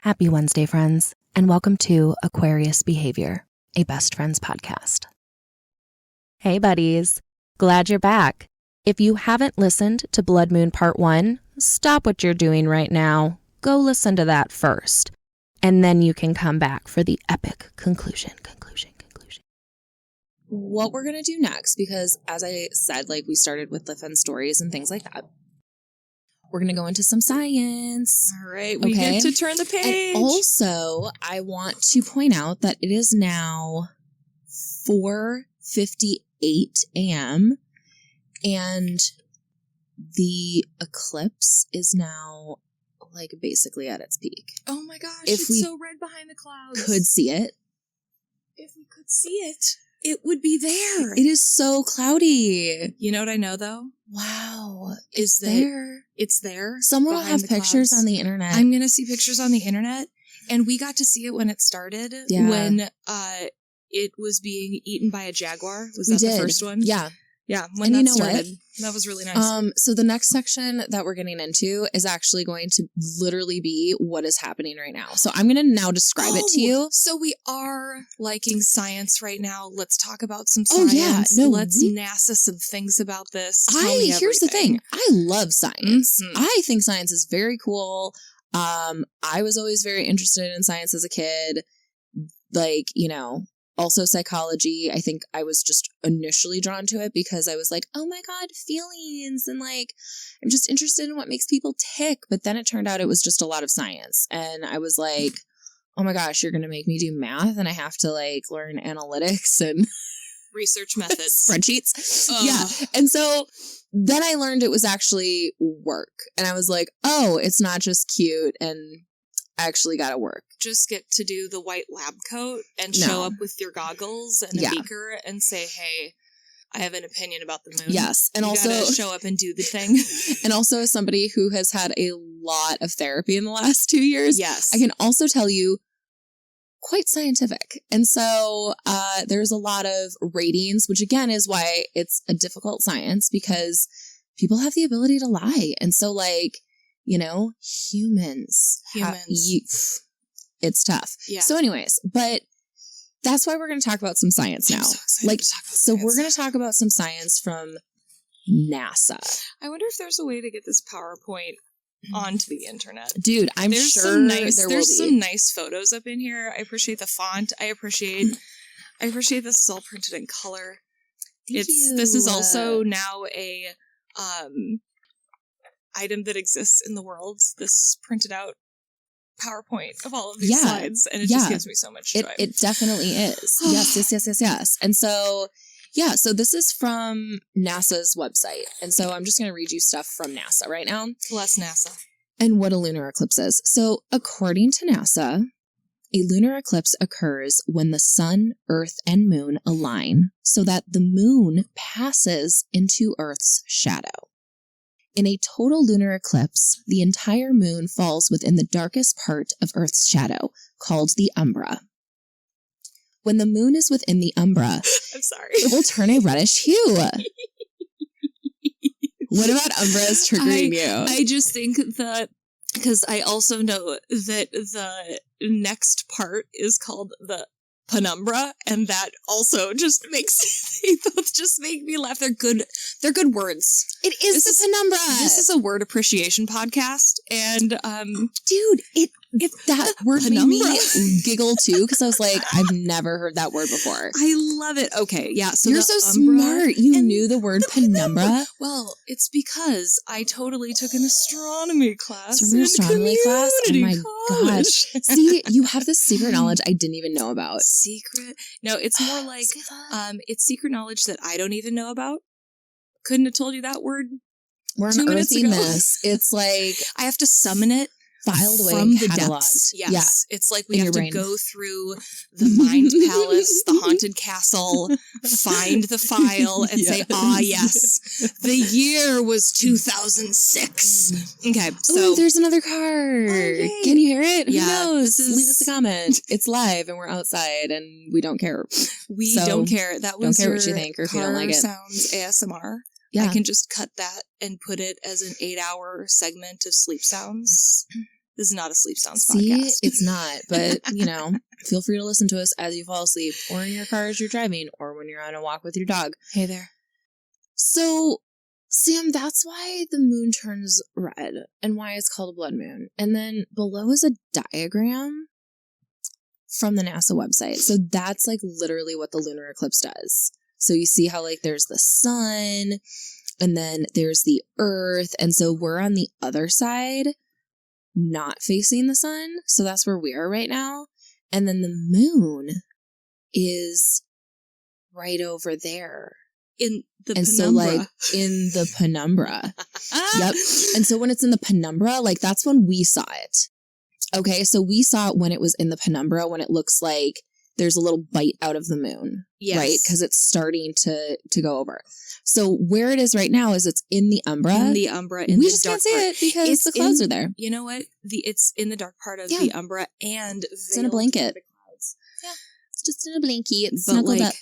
Happy Wednesday, friends, and welcome to Aquarius Behavior, a best friends podcast. Hey, buddies. Glad you're back. If you haven't listened to Blood Moon Part 1, stop what you're doing right now. Go listen to that first, and then you can come back for the epic conclusion. What we're going to do next, because as I said, we started with the fun stories and things like that. We're going to go into some science. All right. We get to turn the page. And also, I want to point out that it is now 4:58 a.m. and the eclipse is now basically at its peak. Oh my gosh. If it's so red behind the clouds. Could see it. If we could see it, it would be there. It is so cloudy. You know what I know, though? Wow. Is that it's there. Someone will have pictures on the internet. I'm going to see pictures on the internet. And we got to see it when it started. Yeah. When it was being eaten by a jaguar. Was that the first one? Yeah. Yeah. When that started. What? That was really nice. So the next section that we're getting into is actually going to literally be what is happening right now. So I'm going to now describe it to you. So we are liking science right now. Let's talk about some science. Oh yeah. No, let's NASA some things about this. Here's the thing. I love science. Mm-hmm. I think science is very cool. I was always very interested in science as a kid. Also psychology. I think I was just initially drawn to it because I was like, oh my God, feelings. And I'm just interested in what makes people tick. But then it turned out it was just a lot of science. And I was like, oh my gosh, you're going to make me do math and I have to learn analytics and research methods, spreadsheets. Yeah. And so then I learned it was actually work. And I was like, oh, it's not just cute and I actually got to work. Just get to do the white lab coat and show up with your goggles and a beaker and say, hey, I have an opinion about the moon. Yes. And you also gotta show up and do the thing. And also as somebody who has had a lot of therapy in the last 2 years, yes, I can also tell you quite scientific. And so there's a lot of ratings, which again is why it's a difficult science because people have the ability to lie. And so humans. It's tough. Yeah. So anyways, but that's why we're going to talk about some science now. I'm so excited to talk about science. We're going to talk about some science from NASA. I wonder if there's a way to get this PowerPoint onto the internet. Dude, there's some nice photos up in here. I appreciate the font. I appreciate this is all printed in color. This is also now a item that exists in the world, this printed out PowerPoint of all of these slides, and it just gives me so much joy. It definitely is. Yes. And so, so this is from NASA's website. And so I'm just going to read you stuff from NASA right now. Bless NASA. And what a lunar eclipse is. So according to NASA, a lunar eclipse occurs when the sun, earth, and moon align so that the moon passes into Earth's shadow. In a total lunar eclipse, the entire moon falls within the darkest part of Earth's shadow, called the umbra. When the moon is within the umbra, I'm sorry, it will turn a reddish hue. What about umbras triggering you? I just think that, because I also know that the next part is called the penumbra, and that also just makes they both just make me laugh. They're good words. It is the penumbra. This is a word appreciation podcast, and dude, that word made me giggle too because I was like, I've never heard that word before. I love it. Okay, yeah. So you're so smart. You knew the word penumbra. Well, it's because I totally took an astronomy class. From your astronomy class? Oh my gosh! See, you have this secret knowledge I didn't even know about. Secret? No, it's more like it's secret knowledge that I don't even know about. Couldn't have told you that word. We're unearthing this. It's like I have to summon it. Filed away from the cataloged. Depths. Yes. Yeah. It's like we have to go through the Mind Palace, the Haunted Castle, find the file, and say, yes, the year was 2006. Okay, so... Ooh, there's another card. Okay. Can you hear it? Yeah. Who knows? Leave us a comment. It's live, and we're outside, and we don't care. We don't care. That was don't care what you think, or if you don't like it. Sounds ASMR. Yeah. I can just cut that and put it as an 8-hour segment of sleep sounds. This is not a Sleep Sounds See, podcast. it's not, but, feel free to listen to us as you fall asleep, or in your car as you're driving, or when you're on a walk with your dog. Hey there. So, Sam, that's why the moon turns red, and why it's called a blood moon. And then below is a diagram from the NASA website. So that's, like, literally what the lunar eclipse does. So you see how, like, there's the sun, and then there's the earth, and so we're on the other side, not facing the sun. So that's where we are right now. And then the moon is right over there. In the and penumbra. So, like, in the penumbra. Yep. And so when it's in the penumbra, like, that's when we saw it. Okay, so we saw it when it was in the penumbra, when it looks like there's a little bite out of the moon. Yes. Right? Because it's starting to go over. So where it is right now is it's in the umbra. In the umbra. We just can't see it because it's the clouds are there. You know what? It's in the dark part of the umbra and it's in a blanket. The clouds. Yeah. It's just in a blankie. It's but snuggled like, up.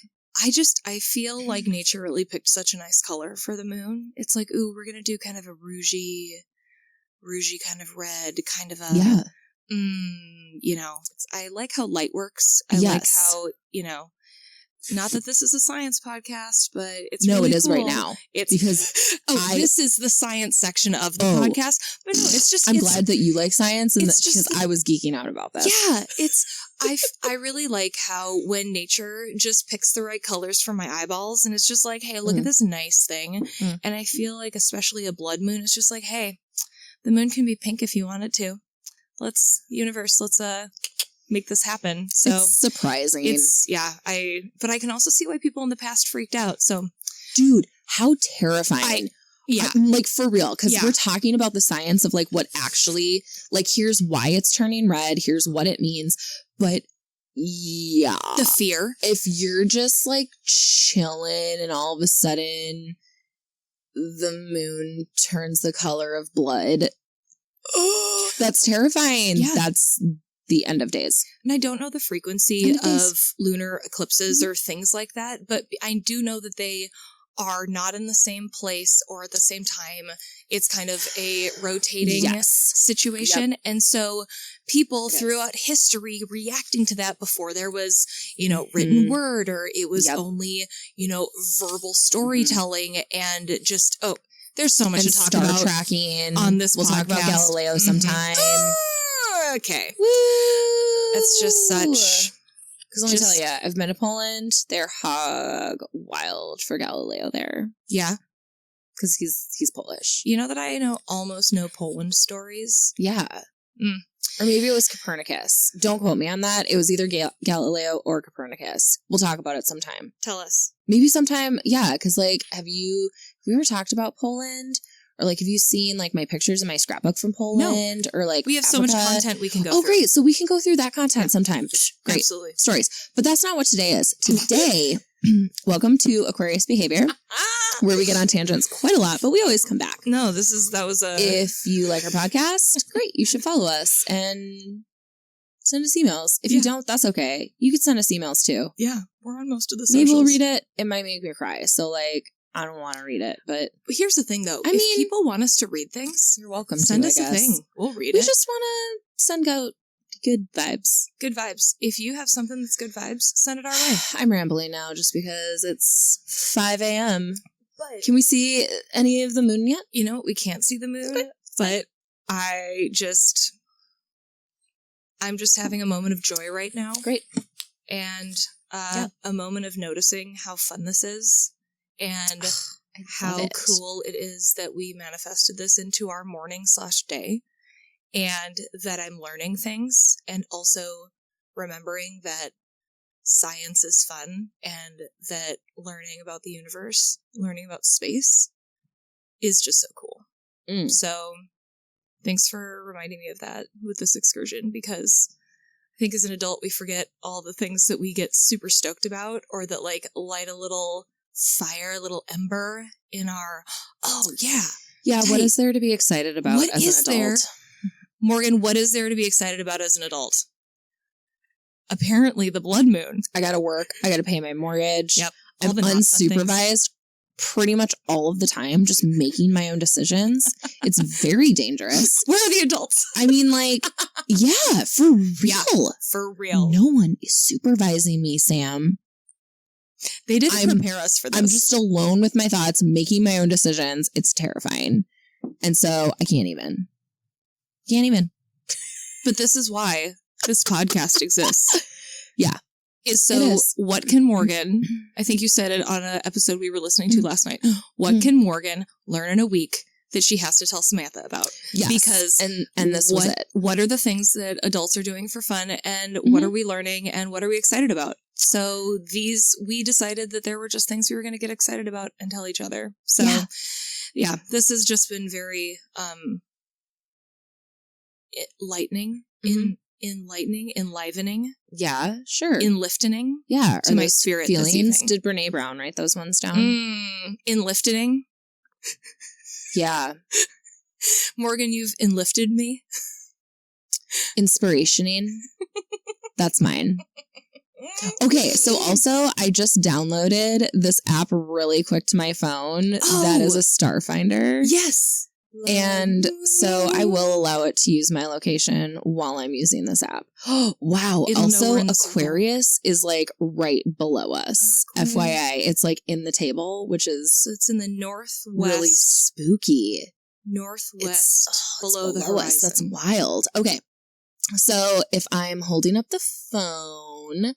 I feel like nature really picked such a nice color for the moon. It's like, ooh, we're going to do kind of a rougey kind of red, kind of a, I like how light works. I like how, not that this is a science podcast, but it's really it is cool. Right now. It's because this is the science section of the podcast. But no, it's just, I'm glad that you like science and because I was geeking out about that. Yeah, I really like how when nature just picks the right colors for my eyeballs and it's just like, hey, look at this nice thing. And I feel like especially a blood moon, it's just like, hey, the moon can be pink if you want it to. Let's make this happen. So it's surprising. But I can also see why people in the past freaked out. So, dude, how terrifying. Like, for real, because we're talking about the science of, like, what actually, like, here's why it's turning red, here's what it means, but, the fear. If you're just, like, chilling and all of a sudden the moon turns the color of blood, that's terrifying. Yeah. That's the end of days. And I don't know the frequency of lunar eclipses or things like that, but I do know that they are not in the same place or at the same time. It's kind of a rotating situation. Yep. And so people throughout history reacting to that before there was, written word, or it was only, verbal storytelling and just, there's so much to talk about tracking on this We'll podcast. Talk about Galileo sometime. Okay. Woo! That's just such... Because let me tell you, I've been to Poland. They're hog wild for Galileo there. Yeah. Because he's Polish. You know that I almost know Poland stories? Yeah. Or maybe it was Copernicus. Don't quote me on that. It was either Galileo or Copernicus. We'll talk about it sometime. Tell us. Maybe sometime, yeah, because, like, have we ever talked about Poland? Or, like, have you seen, like, my pictures in my scrapbook from Poland? No. Or, like, we have Africa? So much content we can go through. Oh, great. So we can go through that content sometime. Great. Absolutely. Stories. But that's not what today is. Today, welcome to Aquarius Behavior, where we get on tangents quite a lot, but we always come back. No, that was a... If you like our podcast, great. You should follow us and send us emails. If you don't, that's okay. You could send us emails, too. Yeah. We're on most of the socials. Maybe we'll read it. It might make me cry. So, like... I don't want to read it, but here's the thing, though. If people want us to read things, you're welcome to send us a thing. We'll read it. We just want to send out good vibes. Good vibes. If you have something that's good vibes, send it our way. I'm rambling now just because it's 5 a.m. But can we see any of the moon yet? We can't see the moon, but I'm just having a moment of joy right now. Great. And a moment of noticing how fun this is. And how cool it is that we manifested this into our morning/day, and that I'm learning things, and also remembering that science is fun, and that learning about the universe, learning about space is just so cool. So thanks for reminding me of that with this excursion, because I think as an adult, we forget all the things that we get super stoked about, or that, like, light a little fire, a little ember in our, what is there to be excited about as an adult? Morgan, what is there to be excited about as an adult? Apparently the blood moon. I gotta work. I gotta pay my mortgage. Yep. I'm unsupervised pretty much all of the time just making my own decisions. It's very dangerous. Where are the adults? I mean, like, yeah, for real. Yeah, for real. No one is supervising me, Sam. They didn't prepare us for this. I'm just alone with my thoughts, making my own decisions. It's terrifying. And so I can't even. But this is why this podcast exists. Yeah. So what can Morgan, I think you said it on an episode we were listening to last night, what can Morgan learn in a week that she has to tell Samantha about? Yes. Because and this was it. What are the things that adults are doing for fun, and what are we learning, and what are we excited about? So we decided that there were just things we were going to get excited about and tell each other. So yeah, this has just been very enlivening. Yeah, sure. Enliftening. Yeah. To my spirit feelings? This evening. Did Brene Brown write those ones down? Enliftening. Yeah. Morgan, you've enlifted me. Inspirationing. That's mine. Okay, so also I just downloaded this app really quick to my phone that is a star finder. Yes. And so I will allow it to use my location while I'm using this app. Oh, wow. Also, Aquarius is like right below us. FYI. It's like in the table, which is... So it's in the northwest. Really spooky. Northwest. Below the horizon. Us. That's wild. Okay. So if I'm holding up the phone,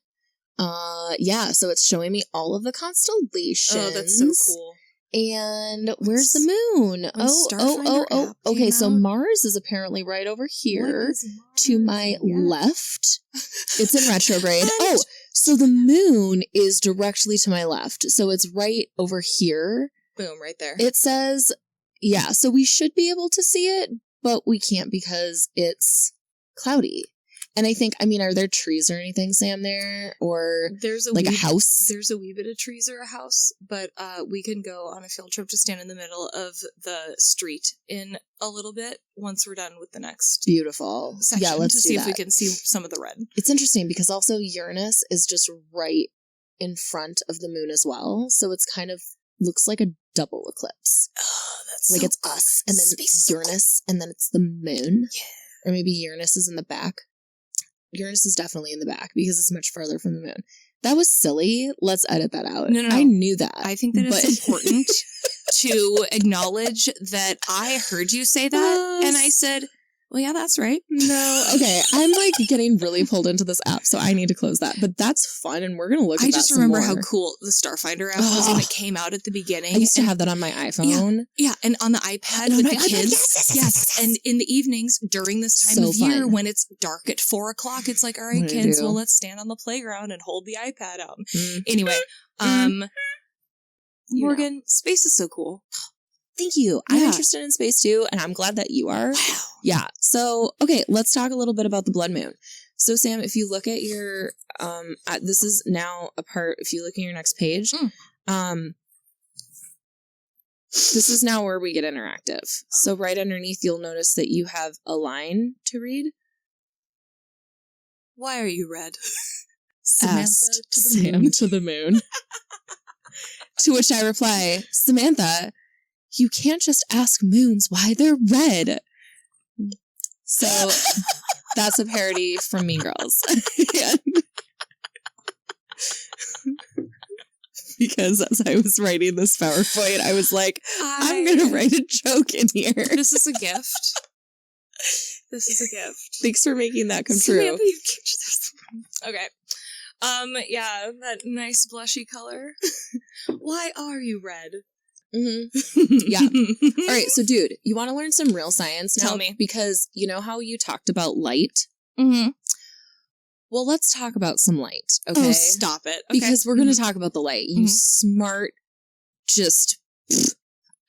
so it's showing me all of the constellations. Oh, that's so cool. And where's the moon? Okay, so Mars is apparently right over here to my left. It's in retrograde. So the moon is directly to my left. So it's right over here. Boom, right there. It says, so we should be able to see it, but we can't because it's cloudy. And I think, are there trees or anything, Sam, there? Or there's a house? There's a wee bit of trees or a house, but we can go on a field trip to stand in the middle of the street in a little bit once we're done with the next beautiful section. Yeah, let's see if we can see some of the red. It's interesting because also Uranus is just right in front of the moon as well. So it's kind of looks like a double eclipse. Oh, that's like so it's cool. us and then it's Uranus and then it's the moon. Yeah. Or maybe Uranus is in the back. Uranus is definitely in the back because it's much farther from the moon. That was silly. Let's edit that out. No. I knew that. I think that it's important to acknowledge that I heard you say that, and I said, well, yeah, that's right. No. Okay. I'm like getting really pulled into this app, so I need to close that. But that's fun, and we're going to look at that. I just remember how cool the Starfinder app was when it came out at the beginning. I used to have that on my iPhone. Yeah, and on the iPad with the kids. Yes. And in the evenings during this time of year when it's dark at 4:00, it's like, all right, kids, well, let's stand on the playground and hold the iPad out. Anyway, Morgan, space is so cool. Thank you. I'm interested in space too, and I'm glad that you are. Wow. Yeah. So, okay, let's talk a little bit about the blood moon. So, Sam, if you look at your, this is now a part, if you look at your next page, this is now where we get interactive. So right underneath, you'll notice that you have a line to read. Why are you red? Asked Sam to the moon. To which I reply, Samantha, you can't just ask moons why they're red. So that's a parody from Mean Girls. Because as I was writing this PowerPoint, I was like, I'm going to write a joke in here. This is a gift. This is a gift. Thanks for making that come Samantha, true. You can't just... Okay. That nice blushy color. Why are you red? Mm-hmm. Yeah. All right. So, dude, you want to learn some real science now? Tell me. Because you know how you talked about light? Mm-hmm. Well, let's talk about some light. Okay. Oh, stop it. Okay. Because we're going to talk about the light. You smart, just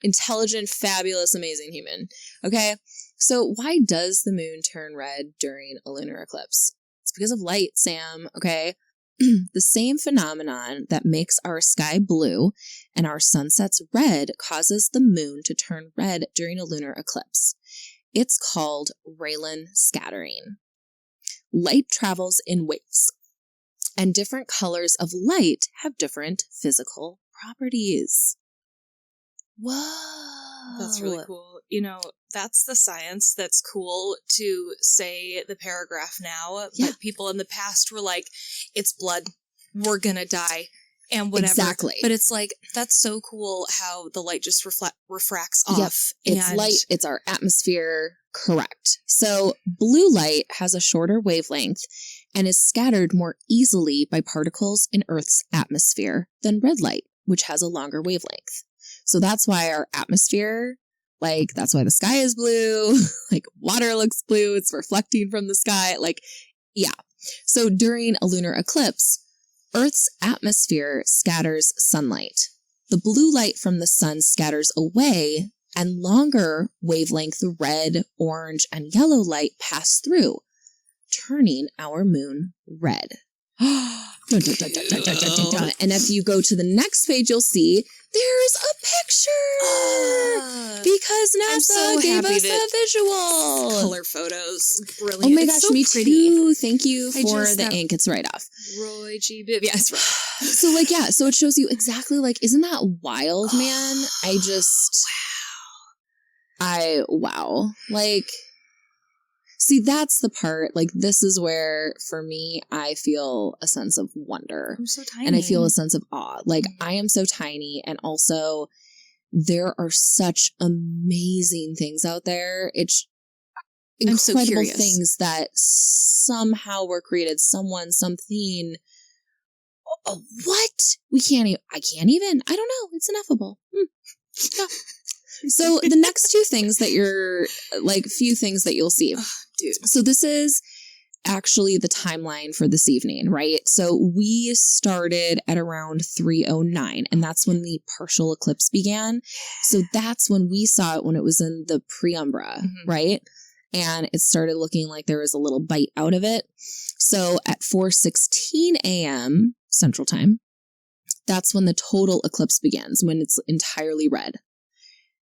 intelligent, fabulous, amazing human. Okay. So why does the moon turn red during a lunar eclipse? It's because of light, Sam. Okay. The same phenomenon that makes our sky blue and our sunsets red causes the moon to turn red during a lunar eclipse. It's called Raylan scattering. Light travels in waves, and different colors of light have different physical properties. Whoa. That's really cool. You know, that's the science that's cool to say the paragraph now, Yeah. but people in the past were like, it's blood, we're gonna die, and whatever. Exactly. But it's like, that's so cool how the light just refracts off. Yep. It's light, it's our atmosphere. Correct. So blue light has a shorter wavelength and is scattered more easily by particles in Earth's atmosphere than red light, which has a longer wavelength. So that's why our atmosphere, like, that's why the sky is blue, like, water looks blue, it's reflecting from the sky, like, yeah. So during a lunar eclipse, Earth's atmosphere scatters sunlight. The blue light from the sun scatters away, and longer wavelength red, orange, and yellow light pass through, turning our moon red. Dun, dun, dun, dun, dun, dun, dun, dun, dun. And if you go to the next page, you'll see there's a picture because NASA gave us a visual. Color photos. Brilliant. Oh my It's gosh, so me pretty. too. Thank you for the ink. It's right off. Roy G. Biv. Yes, right. So like, yeah, so it shows you exactly like, isn't that wild, man? Wow. Like, see, that's the part, like, this is where, for me, I feel a sense of wonder. I'm so tiny. And I feel a sense of awe. Like, I am so tiny, and also, there are such amazing things out there. It's incredible things that somehow were created. Someone, something. Oh, what? I can't even. I don't know. It's ineffable. Yeah. So the next few things that you'll see. Oh, dude. So this is actually the timeline for this evening, right? So we started at around 3:09, and that's when the partial eclipse began. So that's when we saw it, when it was in the penumbra, right? And it started looking like there was a little bite out of it. So at 4:16 a.m. Central Time, that's when the total eclipse begins, when it's entirely red.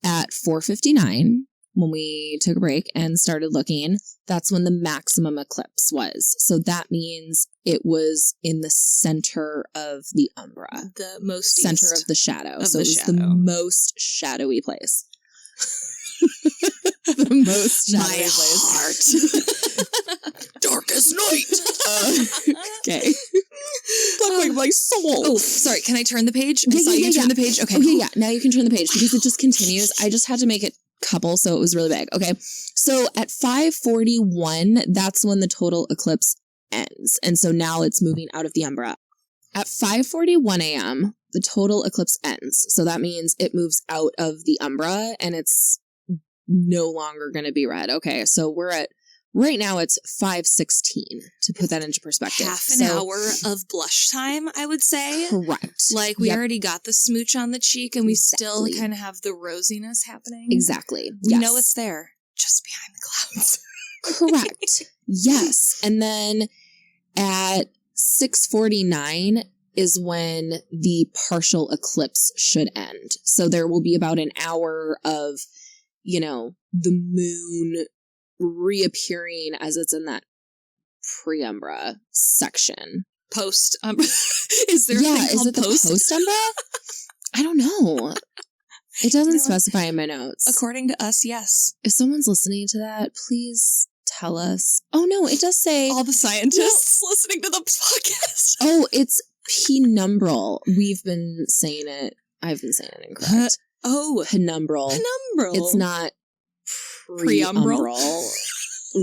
At 4:59, when we took a break and started looking, that's when the maximum eclipse was. So that means it was in the center of the umbra. The most center east of the shadow. Of so the it was shadow. the most shadowy place. The most shadowy place. Darkest night. Okay. Like my soul. Oh, sorry. Can I turn the page? I Yeah, saw you turn the page. Okay. Okay, yeah. Now you can turn the page because it just continues. I just had to make it couple, so it was really big. Okay. So at 5:41, that's when the total eclipse ends. And so now it's moving out of the umbra. At 5:41 a.m., the total eclipse ends. So that means it moves out of the umbra and it's no longer going to be red. Okay. So we're at, right now it's 5:16 to put that into perspective. Half an hour of blush time, I would say. Correct. Like we already got the smooch on the cheek and we still Exactly. kind of have the rosiness happening. Exactly. We know it's there, just behind the clouds. Correct. Yes. And then at 6:49 is when the partial eclipse should end. So there will be about an hour of, the moon reappearing as it's in that preumbra section. Post umbra. Is there a thing is called it the post umbra? I don't know. It doesn't specify in my notes. According to us, yes. If someone's listening to that, please tell us. Oh no, it does say all the scientists listening to the podcast. Oh, it's penumbral. We've been saying it. I've been saying it incorrect. Penumbral. Penumbral. It's not preumbral,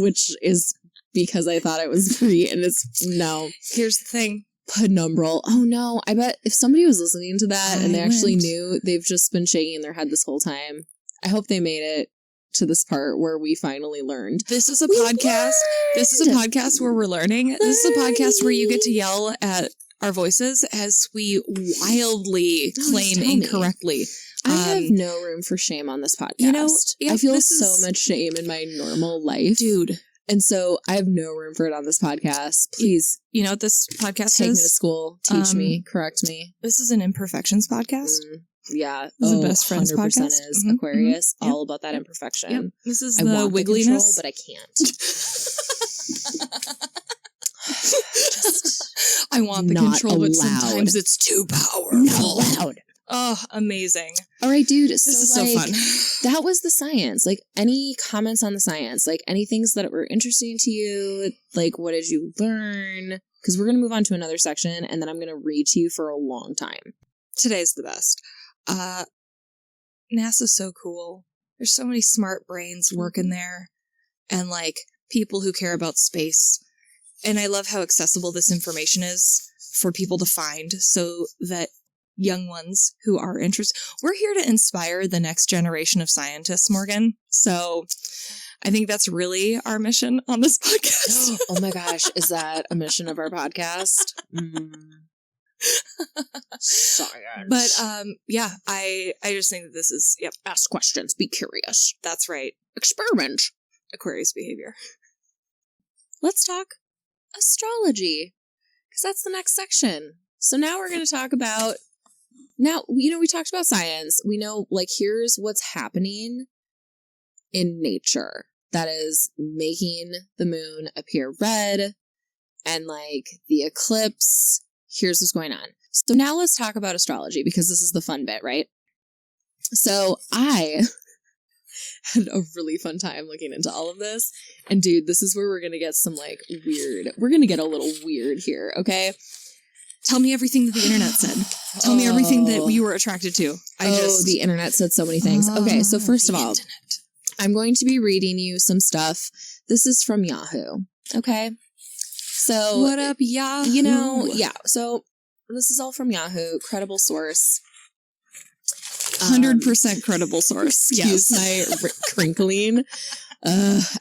which is because I thought it was pre, and it's no. Here's the thing. Penumbral. Oh no, I bet if somebody was listening to that and they actually knew, they've just been shaking their head this whole time. I hope they made it to this part where we finally learned. This is a podcast. This is a podcast where we're learning. This is a podcast where you get to yell at our voices as we wildly claim incorrectly. I have no room for shame on this podcast. I feel so much shame in my normal life. Dude. And so I have no room for it on this podcast. Please. You know what this podcast take is? Me to school. Teach me. Correct me. This is an imperfections podcast. Yeah. This is the Best Friends 100% podcast. Is Aquarius. All about that imperfection. Yep. This is I the want wiggliness. The control, but I can't. I want the control, but sometimes it's too powerful. Not allowed. Oh, amazing. All right, dude. This is so fun. That was the science. Like, any comments on the science? Like, any things that were interesting to you? Like, what did you learn? Because we're going to move on to another section, and then I'm going to read to you for a long time. Today's the best. NASA's so cool. There's so many smart brains working there, and, like, people who care about space. And I love how accessible this information is for people to find so that young ones who are interested. We're here to inspire the next generation of scientists, Morgan. So I think that's really our mission on this podcast. Oh my gosh. Is that a mission of our podcast? Science. But yeah, I just think that this is, yep. Ask questions. Be curious. That's right. Experiment. Aquarius behavior. Let's talk astrology, because that's the next section. So now we're going to talk about, now, you know, we talked about science. We know, like, here's what's happening in nature that is making the moon appear red, and, like, the eclipse. Here's what's going on. So now let's talk about astrology, because this is the fun bit, right? So I had a really fun time looking into all of this. And dude, this is where we're going to get some, like, weird. We're going to get a little weird here, okay? Tell me everything that the internet said. Tell me everything that you were attracted to. The internet said so many things. Okay, so first of all, I'm going to be reading you some stuff. This is from Yahoo, okay? So what up, Yahoo? You know, yeah. So this is all from Yahoo, credible source. 100% credible source. Excuse my crinkling.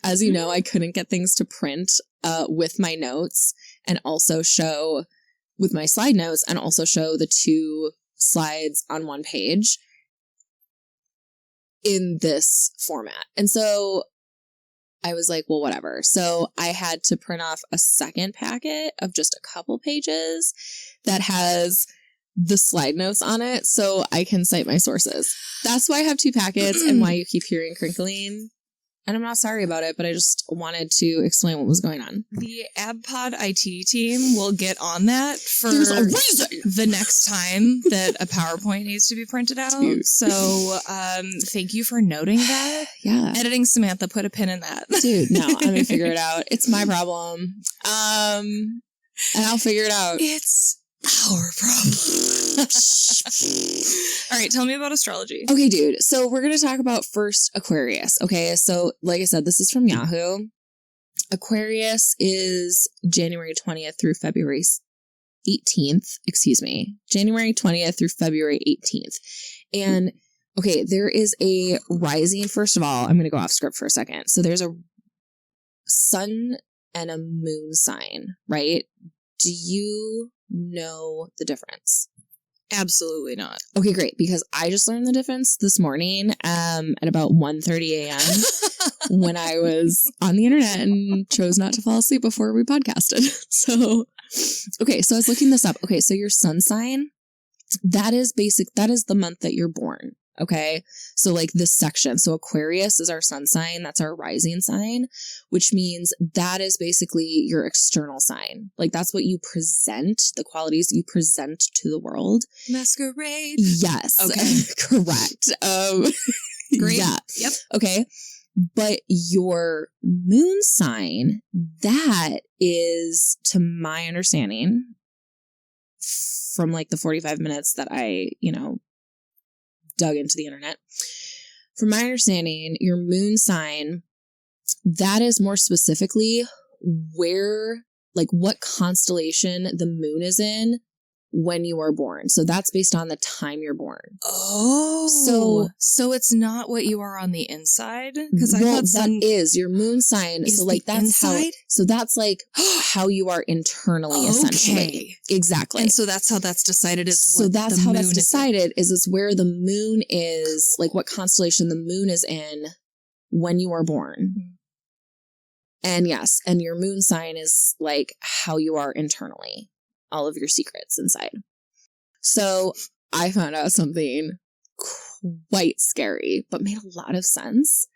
As you know, I couldn't get things to print with my notes and also show with my slide notes and also show the two slides on one page in this format. And so I was like, well, whatever. So I had to print off a second packet of just a couple pages that has the slide notes on it so I can cite my sources. That's why I have two packets and why you keep hearing crinkling. And I'm not sorry about it, but I just wanted to explain what was going on. The ABPOD team will get on that for There's a reason. The next time that a PowerPoint needs to be printed out. Dude. So thank you for noting that. Yeah. Editing Samantha, put a pin in that. Dude, no, I'm going to figure it out. It's my problem. And I'll figure it out. It's our problem. All right, tell me about astrology. Okay, dude. So we're going to talk about first Aquarius. Okay, so like I said, this is from Yahoo. Aquarius is January 20th through February 18th. Excuse me. January 20th through February 18th. And okay, there is a rising. First of all, I'm going to go off script for a second. So there's a sun and a moon sign, right? Do you know the difference? Absolutely not. Okay, great. Because I just learned the difference this morning at about 1:30 a.m. when I was on the internet and chose not to fall asleep before we podcasted. So, okay, so I was looking this up. Okay, so your sun sign, that is the month that you're born. Okay, so like this section. So Aquarius is our sun sign. That's our rising sign, which means that is basically your external sign. Like that's what you present, the qualities you present to the world. Masquerade. Yes. Okay. Correct. Great. Yeah. Yep. Okay. But your moon sign, that is, to my understanding, from like the 45 minutes that I, dug into the internet. From my understanding, your moon sign, that is more specifically where, like what constellation the moon is in when you are born. So that's based on the time you're born. Oh. So it's not what you are on the inside? Because I thought that is your moon sign. Is so like that's inside? That's like how you are internally, essentially. Okay. Exactly. And so that's how that's decided is decided is where the moon is, like what constellation the moon is in when you are born. Mm-hmm. And yes, and your moon sign is like how you are internally. All of your secrets inside. So I found out something quite scary, but made a lot of sense,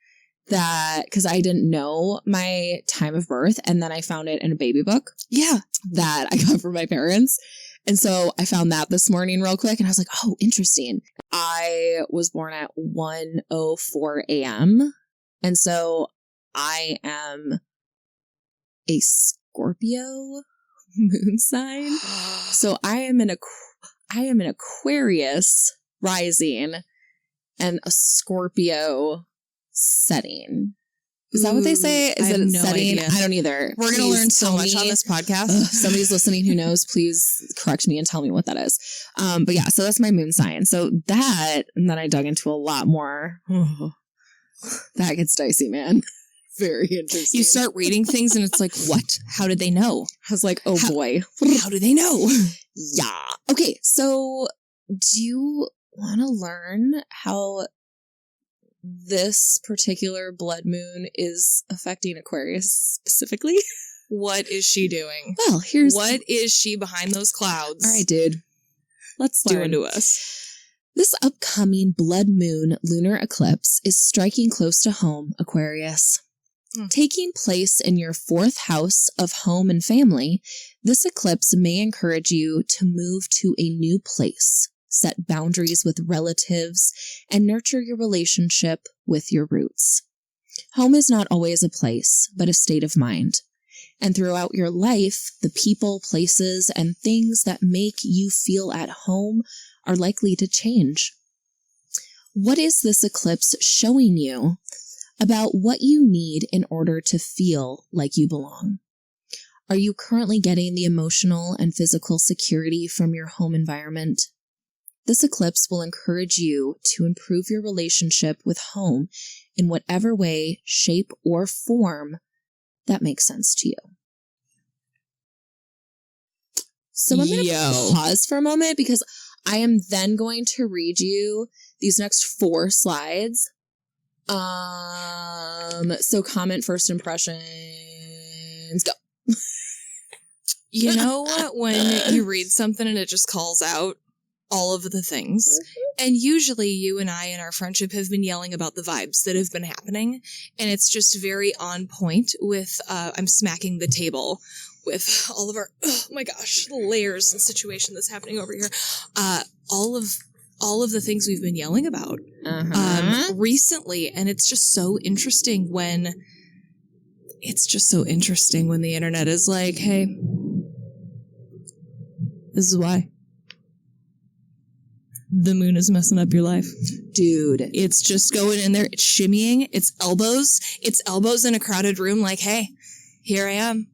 that because I didn't know my time of birth, and then I found it in a baby book. Yeah. That I got from my parents. And so I found that this morning real quick and I was like, oh, interesting. I was born at 1:04 a.m. And so I am a Scorpio moon sign. So I am an Aquarius rising and a Scorpio setting. Is that what they say? Is it no setting? idea. I don't either. We're going to learn so much on this podcast. If somebody's listening who knows, please correct me and tell me what that is. But yeah, so that's my moon sign. So that, and then I dug into a lot more. That gets dicey, man. Very interesting. You start reading things and it's like, what? How did they know? I was like, oh boy. How do they know? Yeah. Okay, so do you want to learn how this particular blood moon is affecting Aquarius specifically? What is she doing? Well, what is she behind those clouds? All right, dude. Let's learn. Doing to us. This upcoming blood moon lunar eclipse is striking close to home, Aquarius. Taking place in your 4th house of home and family, this eclipse may encourage you to move to a new place, set boundaries with relatives, and nurture your relationship with your roots. Home is not always a place, but a state of mind. And throughout your life, the people, places, and things that make you feel at home are likely to change. What is this eclipse showing you about what you need in order to feel like you belong? Are you currently getting the emotional and physical security from your home environment? This eclipse will encourage you to improve your relationship with home in whatever way, shape, or form that makes sense to you. So I'm going to pause for a moment because I am then going to read you these next 4 slides. So comment first impressions. Go. You know when you read something and it just calls out all of the things? And usually you and I in our friendship have been yelling about the vibes that have been happening. And it's just very on point with, I'm smacking the table with all of our, oh my gosh, layers and situation that's happening over here. All of the things we've been yelling about recently. And it's just so interesting when the internet is like, hey, this is why. The moon is messing up your life. Dude. It's just going in there, it's shimmying, it's elbows in a crowded room like, hey, here I am.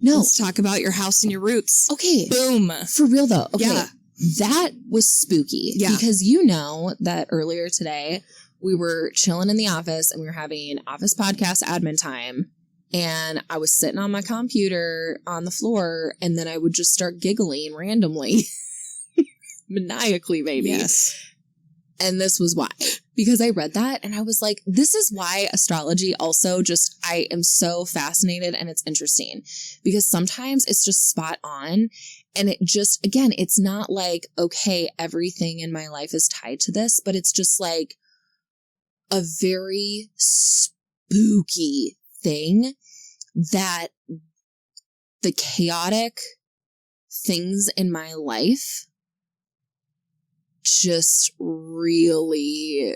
No. Let's talk about your house and your roots. Okay. Boom. For real though. Okay. Yeah. That was spooky. Yeah. Because you know that earlier today we were chilling in the office and we were having office podcast admin time. And I was sitting on my computer on the floor and then I would just start giggling randomly. Maniacally, maybe. Yes. And this was why. Because I read that and I was like, this is why astrology also just, I am so fascinated and it's interesting. Because sometimes it's just spot on. And it just, again, it's not like, okay, everything in my life is tied to this, but it's just like a very spooky thing that the chaotic things in my life just really,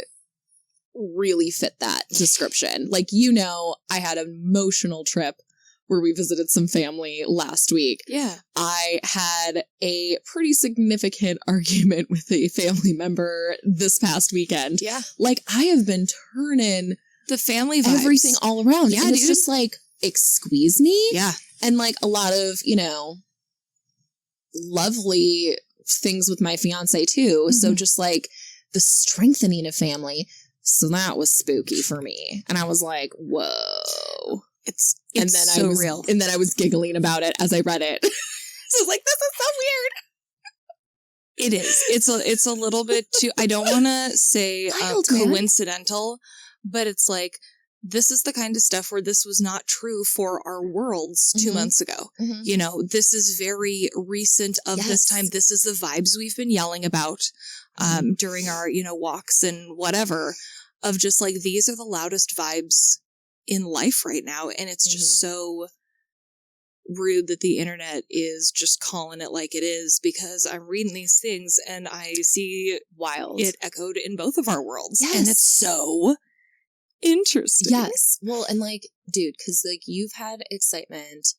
really fit that description. Like, you know, I had an emotional trip where we visited some family last week. Yeah. I had a pretty significant argument with a family member this past weekend. Yeah. Like, I have been turning the family vibes. Everything all around. Yeah, and it's dude. just like, excuse me? Yeah. And like a lot of, you know, lovely things with my fiance too. Mm-hmm. So just like the strengthening of family. So that was spooky for me. And I was like, whoa. It's and then so I was real. And then I was giggling about it as I read it. So I was like, this is so weird. It is. It's a little bit too, I don't want to say coincidental, but it's like, this is the kind of stuff where this was not true for our worlds 2 months ago. Mm-hmm. You know, this is very recent of this time. This is the vibes we've been yelling about during our, you know, walks and whatever, of just like, these are the loudest vibes in life right now. And it's just so rude that the internet is just calling it like it is, because I'm reading these things and I see it echoed in both of our worlds. Yes. And it's so interesting. Yes. Well, and like, dude, because like you've had excitement,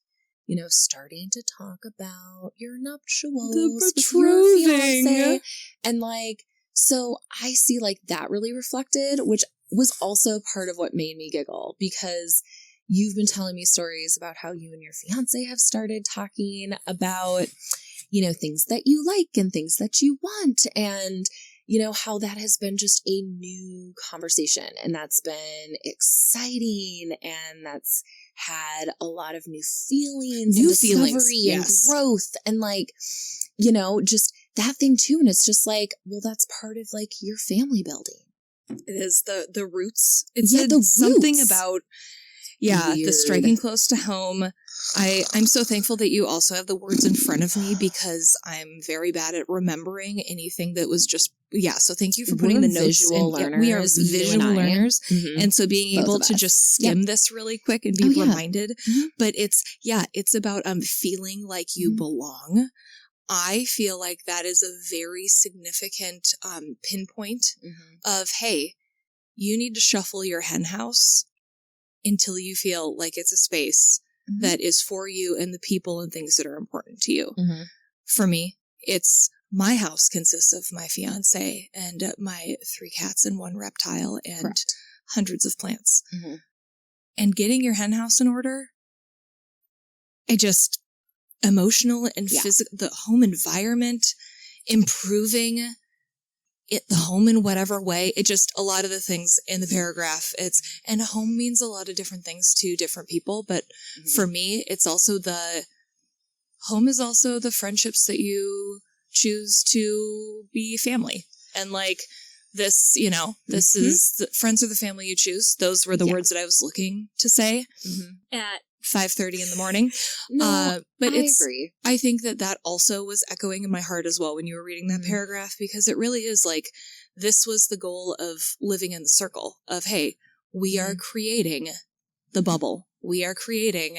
you know, starting to talk about your nuptials, the with your betrothing, fiancé, and like, so I see like that really reflected, which was also part of what made me giggle, because you've been telling me stories about how you and your fiance have started talking about, you know, things that you like and things that you want, and you know, how that has been just a new conversation, and that's been exciting, and that's had a lot of new feelings and discovery and growth, and like, you know, just that thing too. And it's just like, well, that's part of like your family building. It is the roots. It's something about the striking close to home. I'm so thankful that you also have the words in front of me, because I'm very bad at remembering anything that was just, so thank you for putting the notes in. Learners, we are visual learners. Mm-hmm. And so being able to just skim this really quick and be reminded, but it's about feeling like you belong. I feel like that is a very significant pinpoint of, hey, you need to shuffle your hen house until you feel like it's a space that is for you and the people and things that are important to you. For me, it's my house consists of my fiance and my 3 cats and 1 reptile and hundreds of plants. And getting your hen house in order, emotional and physical, the home environment, improving the home in whatever way, a lot of the things in the paragraph, and home means a lot of different things to different people. But for me, it's also home is also the friendships that you choose to be family. And like this, you know, this is the friends are the family you choose. Those were the words that I was looking to say at 5:30 in the morning. But I agree. I think that also was echoing in my heart as well when you were reading that paragraph, because it really is like, this was the goal of living in the circle of, hey, we are creating the bubble. We are creating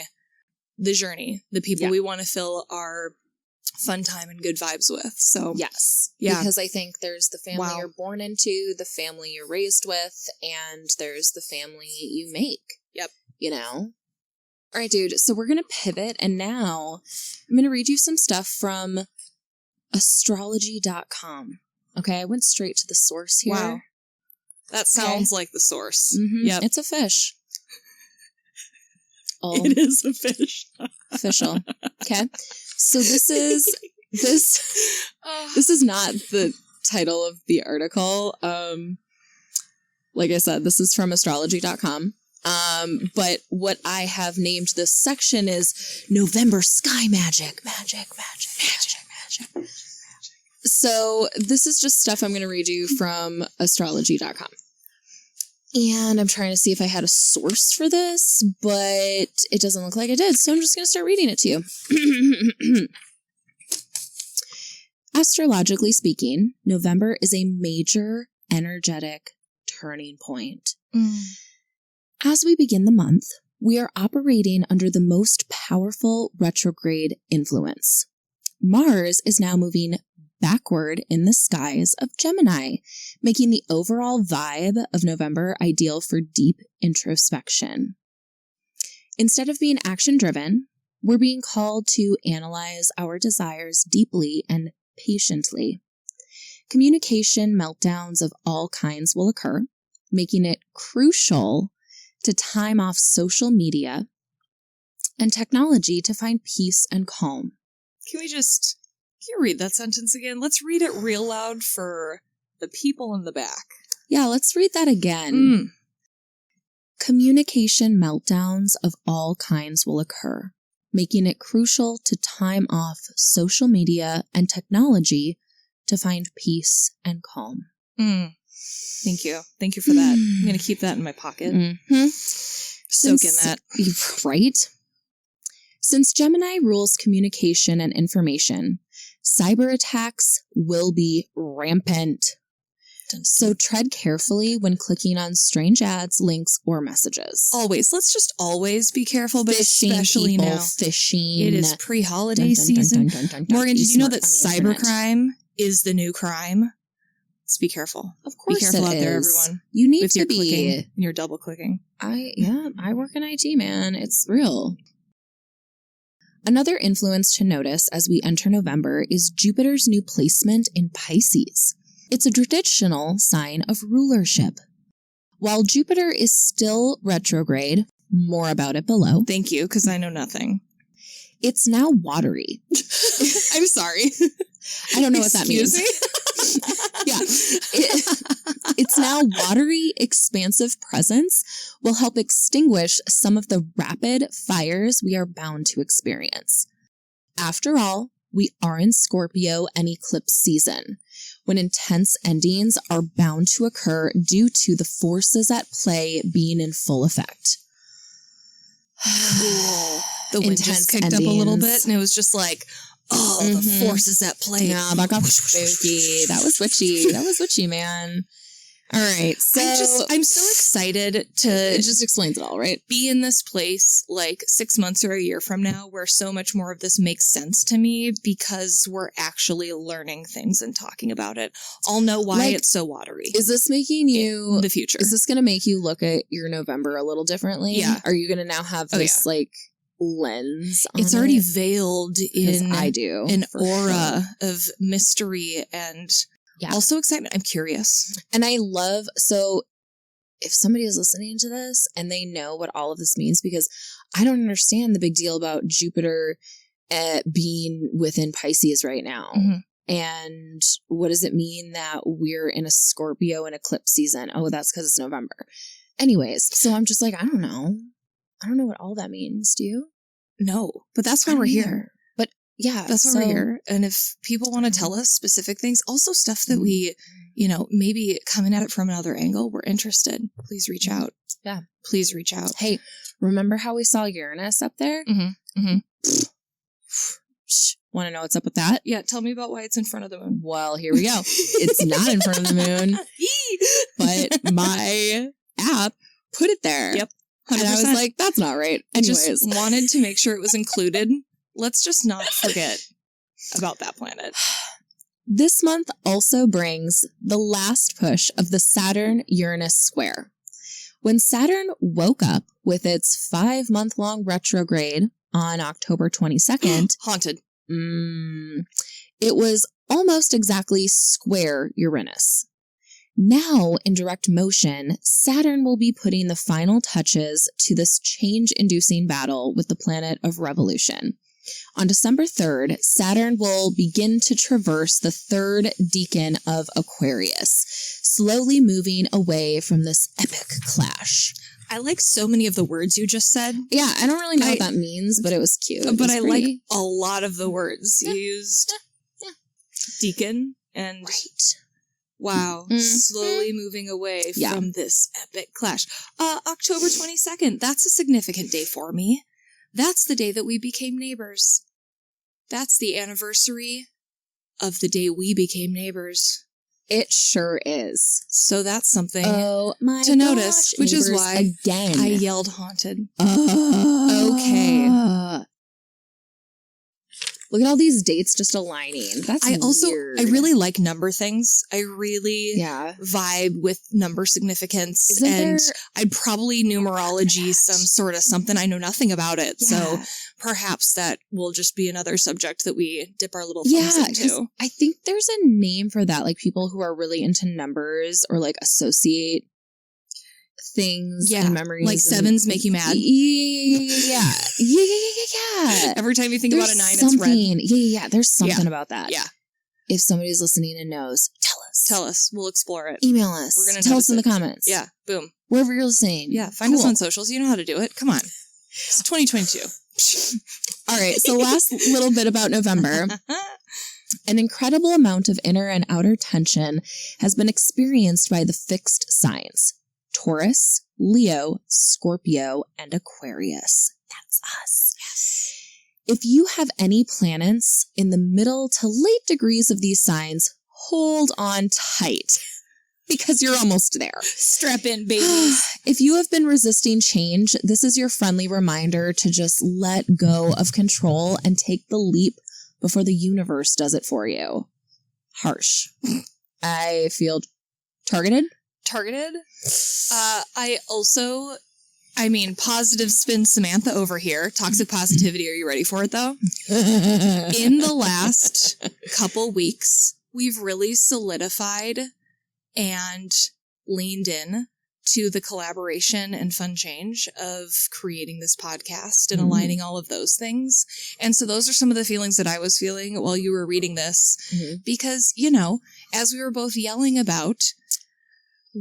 the journey, the people we want to fill our fun time and good vibes with. So because I think there's the family you're born into, the family you're raised with, and there's the family you make. You know? All right, dude. So we're going to pivot, and now I'm going to read you some stuff from astrology.com. Okay, I went straight to the source here. Wow. That sounds like the source. It's a fish. It is a fish. Official. Okay. So this is not the title of the article. Like I said, this is from astrology.com. But what I have named this section is November Sky Magic. Magic. So this is just stuff I'm going to read you from astrology.com. And I'm trying to see if I had a source for this, but it doesn't look like I did. So I'm just going to start reading it to you. Astrologically speaking, November is a major energetic turning point. As we begin the month, we are operating under the most powerful retrograde influence. Mars is now moving backward in the skies of Gemini, making the overall vibe of November ideal for deep introspection. Instead of being action-driven, we're being called to analyze our desires deeply and patiently. Communication meltdowns of all kinds will occur, making it crucial to time off social media and technology to find peace and calm. Can you read that sentence again? Let's read it real loud for the people in the back. Yeah, let's read that again. Communication meltdowns of all kinds will occur, making it crucial to time off social media and technology to find peace and calm. Thank you. Thank you for that. I'm going to keep that in my pocket. Soak in that. Right? Since Gemini rules communication and information, cyber attacks will be rampant. So tread carefully when clicking on strange ads, links, or messages. Always. Let's just always be careful, but Fishing, especially people, now. fishing. It is pre-holiday season. Morgan, did you know that cybercrime cybercrime is the new crime? Let's be careful. Of course, be careful it out there, is. everyone. You need with to your be. Clicking and your double clicking. I work in IT, man. It's real. Another influence to notice as we enter November is Jupiter's new placement in Pisces. It's a traditional sign of rulership. While Jupiter is still retrograde, more about it below. Thank you, because I know nothing. It's now watery. I'm sorry. I don't know what that means. Excuse me? Yeah. It's now watery, expansive presence will help extinguish some of the rapid fires we are bound to experience. After all, we are in Scorpio and eclipse season, when intense endings are bound to occur due to the forces at play being in full effect. The wind just kicked up a little bit, and it was just like, the forces at play. Yeah, that got spooky. That was witchy. That was witchy, man. All right, so I'm so excited to. It just explains it all, right? Be in this place like 6 months or a year from now, where so much more of this makes sense to me because we're actually learning things and talking about it. I'll know why it's so watery. Is this making you in the future? Is this going to make you look at your November a little differently? Yeah. Are you going to now have this lens on it's already veiled in I do an aura of mystery and also excitement. I'm curious. And I love, so if somebody is listening to this and they know what all of this means, because I don't understand the big deal about Jupiter being within Pisces right now. Mm-hmm. And what does it mean that we're in a Scorpio and eclipse season? Oh, that's because it's November. Anyways, so I'm just like, I don't know. I don't know what all that means. Do you? No, but that's why we're here. But yeah, that's why we're here. And if people want to tell us specific things, also stuff that we, maybe coming at it from another angle, we're interested. Please reach out. Yeah. Please reach out. Hey, remember how we saw Uranus up there? Mm-hmm. Mm-hmm. Want to know what's up with that? Yeah, tell me about why it's in front of the moon. Well, here we go. It's not in front of the moon, but my app put it there. Yep. 100%. And I was like, that's not right. Anyways. I just wanted to make sure it was included. Let's just not forget about that planet. This month also brings the last push of the Saturn-Uranus square. When Saturn woke up with its 5-month-long retrograde on October 22nd... Haunted. It was almost exactly square Uranus. Now, in direct motion, Saturn will be putting the final touches to this change-inducing battle with the planet of revolution. On December 3rd, Saturn will begin to traverse the third decan of Aquarius, slowly moving away from this epic clash. I like so many of the words you just said. Yeah, I don't really know what that means, but it was cute. But I like a lot of the words you used. Yeah. Deacon and... Right. Wow. Slowly moving away from this epic clash. October 22nd. That's a significant day for me. That's the day that we became neighbors. That's the anniversary of the day we became neighbors. It sure is. So that's something to notice, which is why again I yelled haunted. Okay. Look at all these dates just aligning. That's weird. I really like number things. I really vibe with number significance. I'd probably numerology some sort of something. I know nothing about it. Yeah. So perhaps that will just be another subject that we dip our little thumbs into. I think there's a name for that. Like people who are really into numbers or like associate things and memories. Like sevens make you mad. Yeah. Every time you think about a 9, it's red. Yeah. There's something about that. Yeah. If somebody's listening and knows, tell us. Tell us. We'll explore it. Email us. We're gonna tell us in the comments. Yeah. Boom. Wherever you're listening. Yeah. Find us on socials. You know how to do it. Come on. It's 2022. All right. So last little bit about November. An incredible amount of inner and outer tension has been experienced by the fixed signs. Taurus, Leo, Scorpio, and Aquarius. That's us. Yes. If you have any planets in the middle to late degrees of these signs, hold on tight because you're almost there. Strap in, babies. If you have been resisting change, this is your friendly reminder to just let go of control and take the leap before the universe does it for you. Harsh. I feel targeted. Positive spin Samantha over here. Toxic positivity. Are you ready for it, though? In the last couple weeks, we've really solidified and leaned in to the collaboration and fun change of creating this podcast and aligning all of those things. And so those are some of the feelings that I was feeling while you were reading this. Because, as we were both yelling about,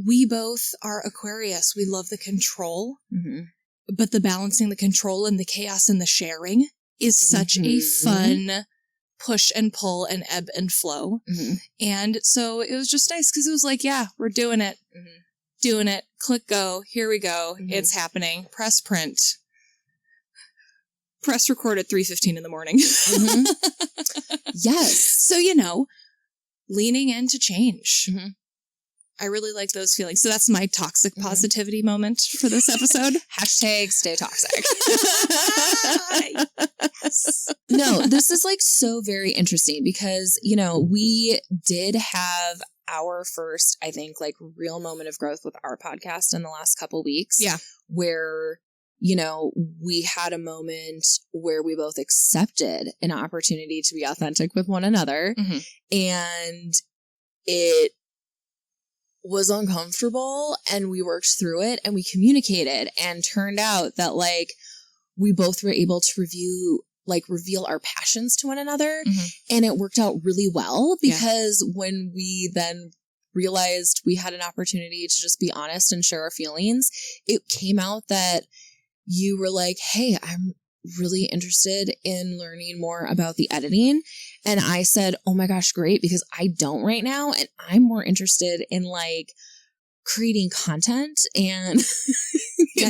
we both are Aquarius. We love the control, but the balancing the control and the chaos and the sharing is such a fun push and pull and ebb and flow. And so it was just nice because it was like, yeah, we're doing it. Doing it. Click go. Here we go. It's happening. Press print. Press record at 3:15 in the morning. Yes. So, leaning into change. I really like those feelings. So that's my toxic positivity moment for this episode. Hashtag stay toxic. Yes. No, this is like so very interesting because, we did have our first, I think, like real moment of growth with our podcast in the last couple weeks. Yeah. Where, we had a moment where we both accepted an opportunity to be authentic with one another. And it was uncomfortable and we worked through it and we communicated and turned out that like we both were able to reveal our passions to one another. And it worked out really well because when we then realized we had an opportunity to just be honest and share our feelings, it came out that you were like, hey, I'm really interested in learning more about the editing. And I said, oh my gosh, great, because I don't right now. And I'm more interested in like creating content and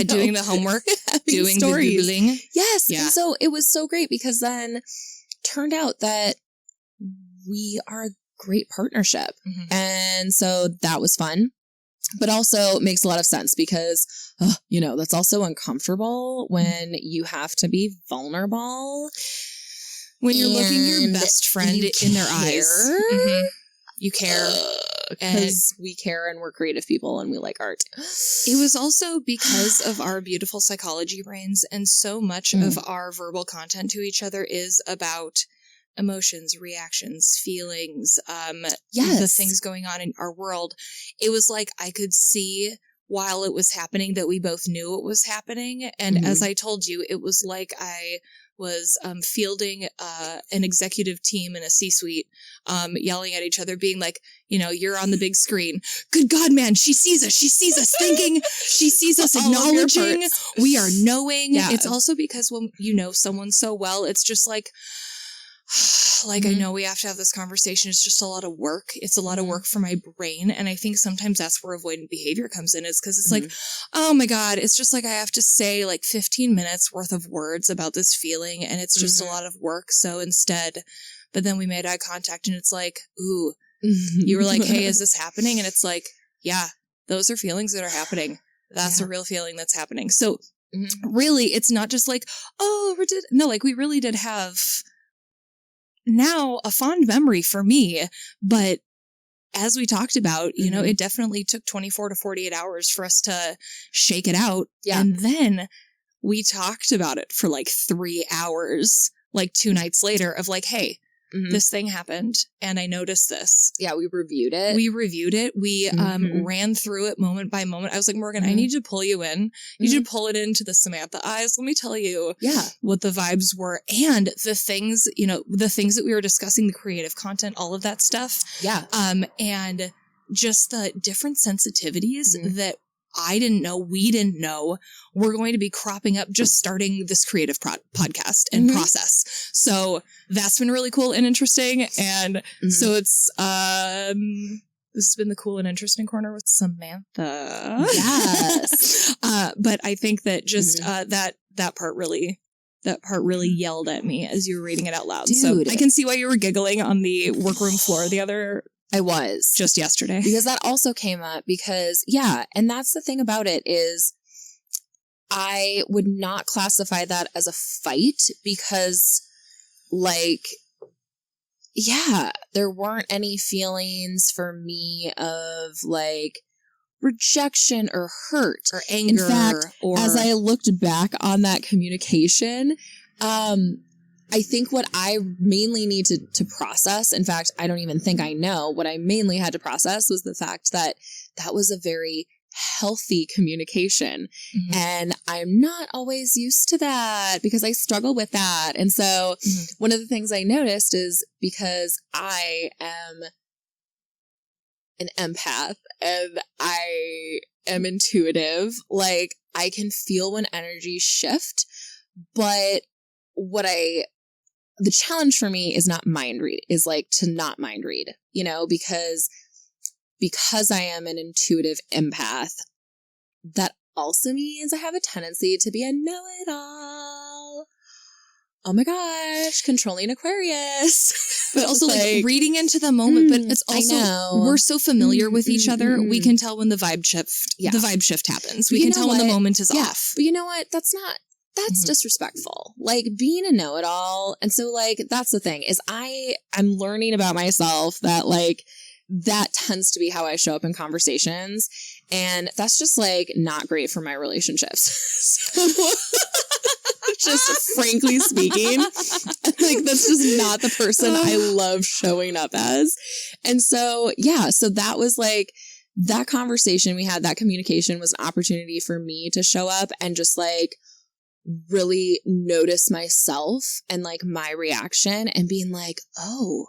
doing the homework, doing stories. The Googling. Yes. Yeah. And so it was so great because then turned out that we are a great partnership. And so that was fun. But also makes a lot of sense because, that's also uncomfortable when you have to be vulnerable. When you're looking your best friend in their eyes. You care. Because we care and we're creative people and we like art. It was also because of our beautiful psychology brains, and so much of our verbal content to each other is about emotions, reactions, feelings, the things going on in our world. It was like I could see while it was happening that we both knew it was happening. And as I told you, it was like I was fielding an executive team in a C-suite, yelling at each other, being like, you're on the big screen. Good God, man, she sees us. She sees us thinking. She sees us acknowledging. We are knowing. Yeah. It's also because when you know someone so well, it's just like, I know we have to have this conversation. It's just a lot of work. It's a lot of work for my brain. And I think sometimes that's where avoidant behavior comes in, is because it's like, oh my God, it's just like I have to say like 15 minutes worth of words about this feeling. And it's just a lot of work. So instead, but then we made eye contact and it's like, ooh, you were like, hey, is this happening? And it's like, yeah, those are feelings that are happening. That's a real feeling that's happening. So really, it's not just like, oh, we really did have now a fond memory for me, but as we talked about, it definitely took 24 to 48 hours for us to shake it out. Yeah. And then we talked about it for like 3 hours, like 2 nights later of like, hey, this thing happened and I noticed this. Yeah. We reviewed it. We ran through it moment by moment. I was like, Morgan, I need you to pull you in. I need you to pull it into the Samantha eyes. Let me tell you what the vibes were and the things, the things that we were discussing, the creative content, all of that stuff. Yeah. And just the different sensitivities that I didn't know, we didn't know, were going to be cropping up just starting this creative podcast and process. So that's been really cool and interesting. And so it's, this has been the cool and interesting corner with Samantha. Yes. But I think that just, that part really yelled at me as you were reading it out loud. Dude. So I can see why you were giggling on the workroom floor the other I was. Just yesterday. Because that also came up because, yeah, and that's the thing about it is I would not classify that as a fight because, like, yeah, there weren't any feelings for me of, like, rejection or hurt. Or anger. In fact, or as I looked back on that communication, I think what I mainly need to process, in fact, I don't even think I know, what I mainly had to process was the fact that that was a very healthy communication. Mhm. And I'm not always used to that because I struggle with that. And so one of the things I noticed is because I am an empath and I am intuitive, like I can feel when energies shift, but the challenge for me is not mind read, is like to not mind read, you know, because I am an intuitive empath, that also means I have a tendency to be a know-it-all. Oh my gosh, controlling Aquarius. But also like reading into the moment, but it's also, we're so familiar with each other. We can tell when the vibe shift happens. We can tell when the moment is off. But you know what? That's disrespectful. Like being a know-it-all. And so like, that's the thing is I'm learning about myself that like, that tends to be how I show up in conversations. And that's just like not great for my relationships. Just frankly speaking, like that's just not the person I love showing up as. And so, yeah, so that was like that conversation we had, that communication was an opportunity for me to show up and just like really notice myself and like my reaction and being like, oh,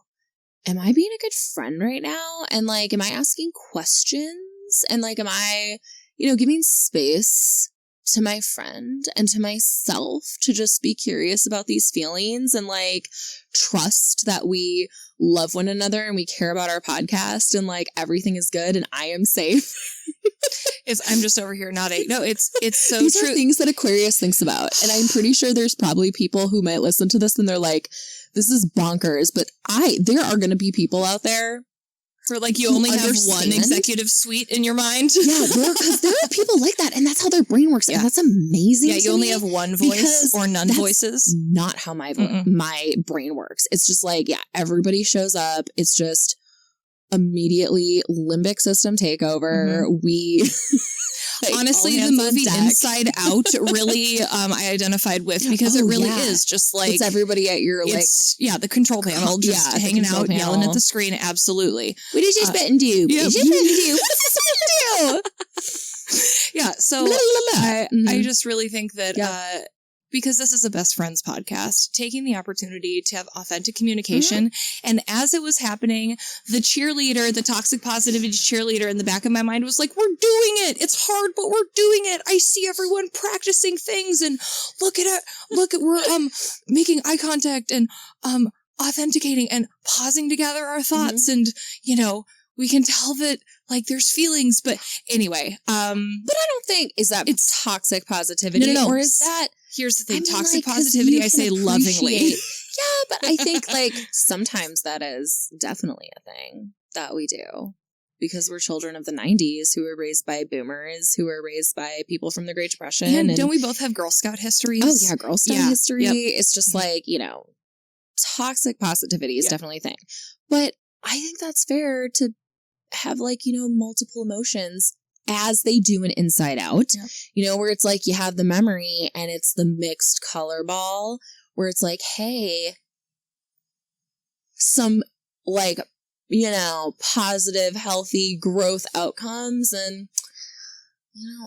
am I being a good friend right now? And like, am I asking questions? And like, am I, giving space to my friend and to myself to just be curious about these feelings and like trust that we love one another and we care about our podcast and like everything is good and I am safe. I'm just over here nodding. No, it's so These true. Are things that Aquarius thinks about. And I'm pretty sure there's probably people who might listen to this and they're like, this is bonkers. But there are going to be people out there. Or like you only have one executive suite in your mind. Yeah, because there are people like that, and that's how their brain works. Yeah. And that's amazing. Yeah, you only have one voice or none voices. Not how my brain works. It's just like, yeah, everybody shows up. It's just immediately limbic system takeover. We honestly, the movie Inside Out really I identified with because it really is just like it's everybody at your like the control panel just hanging out yelling at the screen. Absolutely. What did this button do? Yeah. What did this button do? Yeah, so I just really think that because this is a best friends podcast, taking the opportunity to have authentic communication. And as it was happening, the toxic positivity cheerleader in the back of my mind was like, we're doing it. It's hard, but we're doing it. I see everyone practicing things and look at it. We're making eye contact and authenticating and pausing to gather our thoughts. And, we can tell that like there's feelings, but anyway. But I don't think it's toxic positivity. No. Or is that... Here's the thing, toxic positivity, I say lovingly. Yeah, but I think like sometimes that is definitely a thing that we do because we're children of the 90s who were raised by boomers, who were raised by people from the Great Depression. And don't we both have Girl Scout histories? Oh yeah, Girl Scout history. Yep. It's just like, toxic positivity is definitely a thing. But I think that's fair to have like, multiple emotions as they do in Inside Out, where it's like you have the memory and it's the mixed color ball where it's like, hey, some like, positive, healthy growth outcomes and,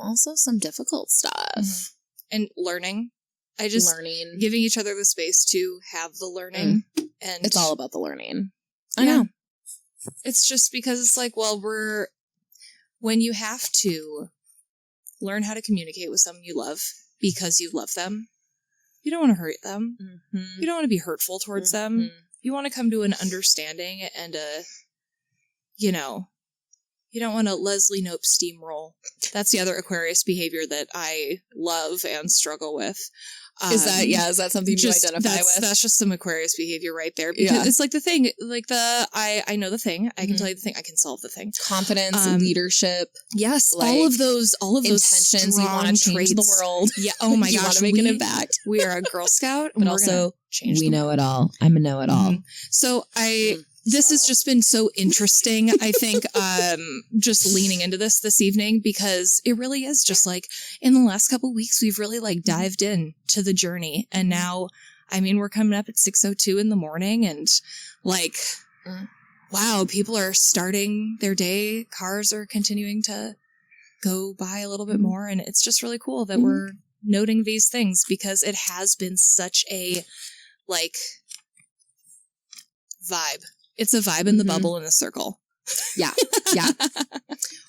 also some difficult stuff. And learning. Giving each other the space to have the learning. And it's all about the learning. I know. It's just because it's like, well, when you have to learn how to communicate with someone you love because you love them, you don't want to hurt them. You don't want to be hurtful towards them. You want to come to an understanding and you don't want to Leslie Knope steamroll. That's the other Aquarius behavior that I love and struggle with. Is that something you identify with? That's just some Aquarius behavior right there. Because it's like the thing, like I know the thing. I can tell you the thing. I can solve the thing. Confidence, leadership. Yes. Like, all of those intentions. You want to change the world. Yeah. Oh my gosh. You want to make an impact. We are a Girl Scout. But also, we know it all. I'm a know-it-all. Mm-hmm. So this has just been so interesting. I think just leaning into this evening, because it really is just like in the last couple of weeks, we've really like dived in to the journey. And now, I mean, we're coming up at 6:02 in the morning and like, wow, people are starting their day. Cars are continuing to go by a little bit more. And it's just really cool that we're noting these things, because it has been such a like vibe. It's a vibe in the bubble in a circle. Yeah. Yeah.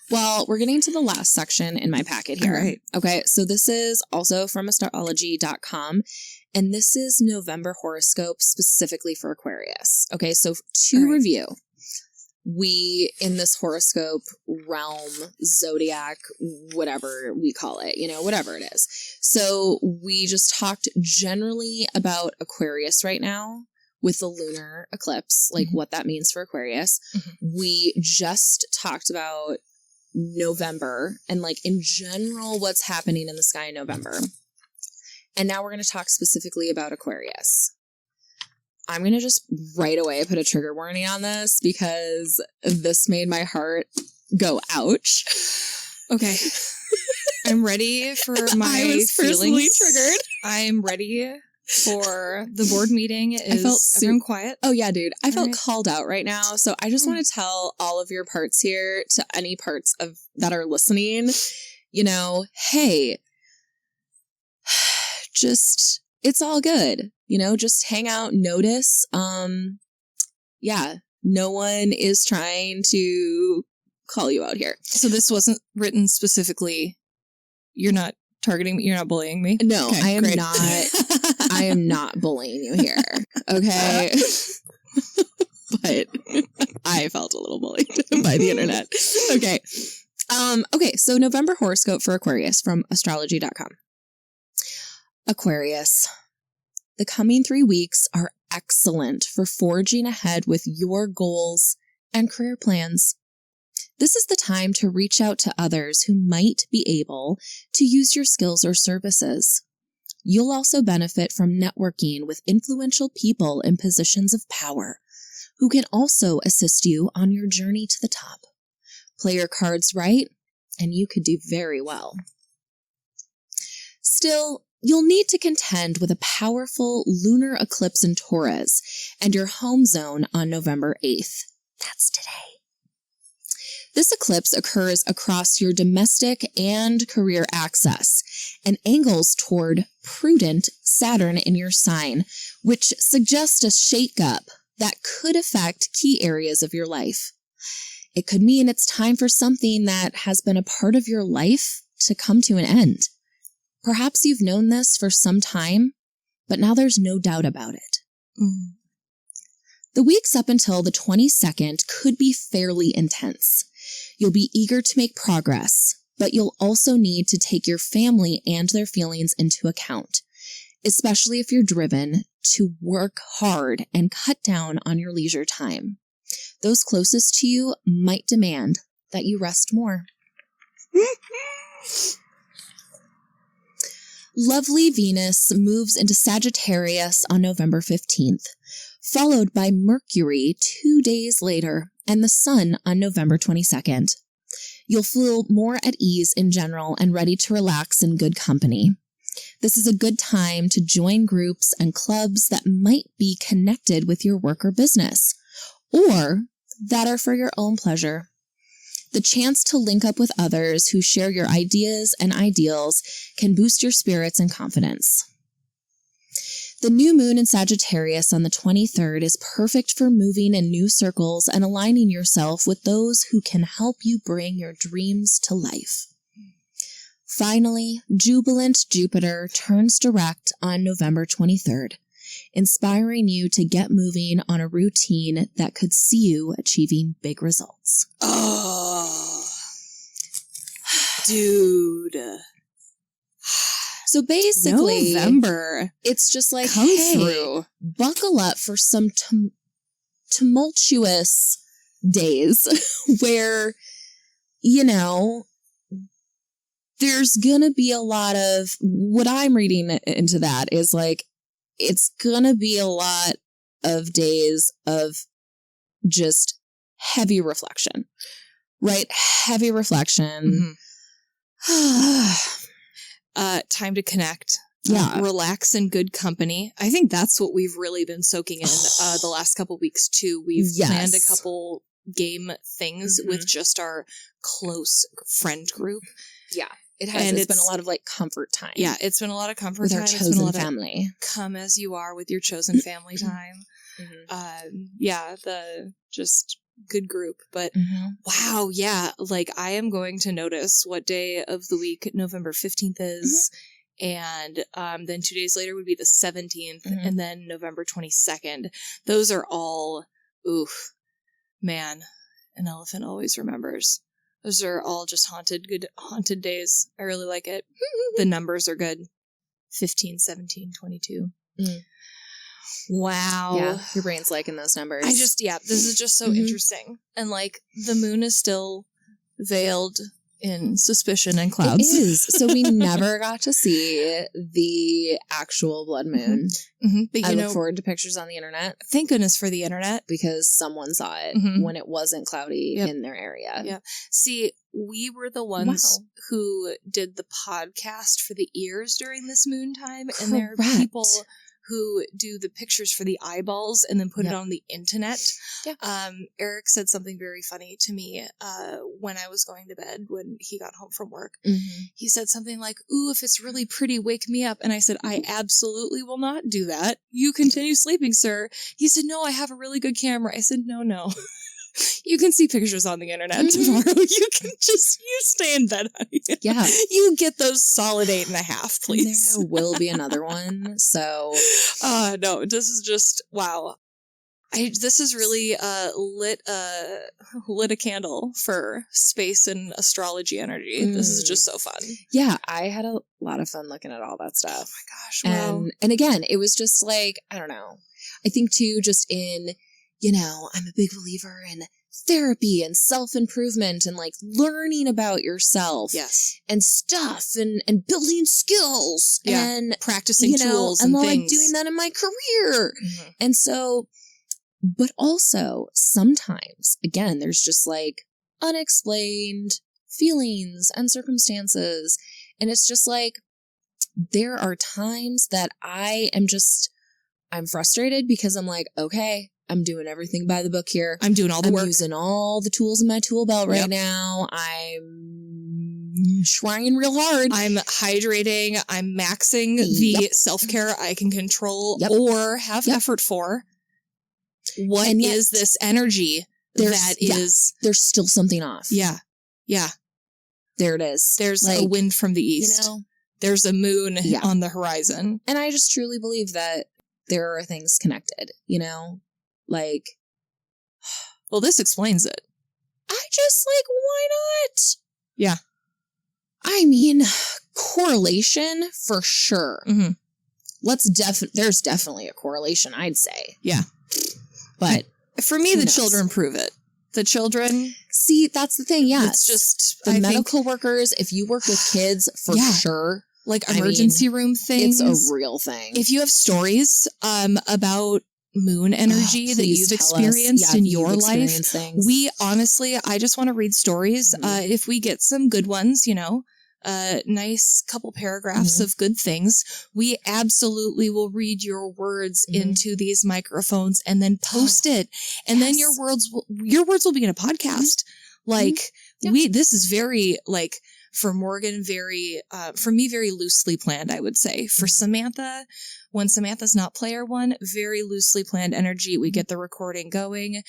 Well, we're getting to the last section in my packet here. All right. Okay. So this is also from astrology.com. And this is November horoscope specifically for Aquarius. Okay. So to review, we, in this horoscope realm, zodiac, whatever we call it, whatever it is. So we just talked generally about Aquarius right now, with the lunar eclipse, like what that means for Aquarius. We just talked about November and like in general what's happening in the sky in November. And now we're going to talk specifically about Aquarius. I'm going to just right away put a trigger warning on this because this made my heart go ouch. Okay. I'm ready for my I was personally triggered. I'm ready for the board meeting. I felt everyone quiet? Oh yeah, dude. I felt called out right now. So I just want to tell all of your parts here, to any parts of that are listening, hey, just, it's all good. Just hang out, notice. Yeah, no one is trying to call you out here. So this wasn't written specifically. You're not targeting me. You're not bullying me. No, okay, I am great. not. I am not bullying you here. Okay. But I felt a little bullied by the internet. Okay. Okay. So November horoscope for Aquarius from astrology.com. Aquarius. The coming 3 weeks are excellent for forging ahead with your goals and career plans. This is the time to reach out to others who might be able to use your skills or services. You'll also benefit from networking with influential people in positions of power who can also assist you on your journey to the top. Play your cards right, and you could do very well. Still, you'll need to contend with a powerful lunar eclipse in Taurus and your home zone on November 8th. That's today. This eclipse occurs across your domestic and career axis and angles toward prudent Saturn in your sign, which suggests a shakeup that could affect key areas of your life. It could mean it's time for something that has been a part of your life to come to an end. Perhaps you've known this for some time, but now there's no doubt about it. The weeks up until the 22nd could be fairly intense. You'll be eager to make progress, but you'll also need to take your family and their feelings into account, especially if you're driven to work hard and cut down on your leisure time. Those closest to you might demand that you rest more. Lovely Venus moves into Sagittarius on November 15th, followed by Mercury 2 days later and the Sun on November 22nd. You'll feel more at ease in general and ready to relax in good company. This is a good time to join groups and clubs that might be connected with your work or business, or that are for your own pleasure. The chance to link up with others who share your ideas and ideals can boost your spirits and confidence. The new moon in Sagittarius on the 23rd is perfect for moving in new circles and aligning yourself with those who can help you bring your dreams to life. Finally, jubilant Jupiter turns direct on November 23rd, inspiring you to get moving on a routine that could see you achieving big results. Oh, dude. So basically, November. It's just like, Come hey, through. buckle up for some tumultuous days where, you know, there's gonna be a lot of, what I'm reading into that is like, it's gonna be a lot of days of just heavy reflection, right? Heavy reflection. Time to connect. Yeah. Relax in good company. I think that's what we've really been soaking in the last couple weeks too. We've planned a couple game things with just our close friend group. Yeah. It has. It's been a lot of like comfort time. Yeah, it's been a lot of comfort with time. our chosen family. Come as you are with your chosen family time. The just good group. But wow, yeah, like I am going to notice what day of the week November 15th is. And then 2 days later would be the 17th, and then November 22nd. Those are all, oof, man, an elephant always remembers. Those are all just good haunted days. I really like it. The numbers are good. 15, 17, 22. Wow. Yeah, your brain's liking those numbers. this is just so interesting. And like the moon is still veiled in suspicion and clouds. It is. So we never got to see the actual blood moon. But I look forward to pictures on the internet. Thank goodness for the internet. Because someone saw it when it wasn't cloudy in their area. Yeah. See, we were the ones who did the podcast for the ears during this moon time. Correct. And there are people who do the pictures for the eyeballs and then put it on the internet. Yeah. Eric said something very funny to me when I was going to bed when he got home from work. He said something like, ooh, if it's really pretty, wake me up. And I said, I absolutely will not do that. You continue sleeping, sir. He said, no, I have a really good camera. I said, no. You can see pictures on the internet tomorrow. You stay in bed, honey. Yeah. You get those solid 8.5, please. And there will be another one. So. No, this is just, wow. This is really lit a candle for space and astrology energy. This is just so fun. Yeah, I had a lot of fun looking at all that stuff. Oh my gosh, wow. And again, it was just like, I don't know. I think too, just in, I'm a big believer in therapy and self-improvement and like learning about yourself. Yes. And stuff and building skills and practicing tools and like things. doing that in my career. And so, but also sometimes, again, there's just like unexplained feelings and circumstances. And it's just like, there are times that I'm frustrated because I'm like, okay, I'm doing everything by the book here. I'm doing all the work. I'm using all the tools in my tool belt right now. I'm trying real hard. I'm hydrating. I'm maxing the self-care I can control or have effort for. What is this energy there's still something off. Yeah. Yeah. There it is. There's like, a wind from the east. There's a moon on the horizon. And I just truly believe that there are things connected, like, well, this explains it. I just like, why not? Yeah. I mean, correlation for sure. There's definitely a correlation, I'd say. Yeah. But for me, the children prove it. The children. See, that's the thing. Yeah. It's just the medical workers. If you work with kids, for sure. Like emergency room things. It's a real thing. If you have stories about moon energy that you've experienced in your life, we honestly, I just want to read stories. If we get some good ones, nice couple paragraphs of good things, we absolutely will read your words into these microphones and then post it. And then your words will be in a podcast. Like this is very like, for Morgan, very, for me, very loosely planned, I would say. For Samantha, when Samantha's not player one, very loosely planned energy. We get the recording going.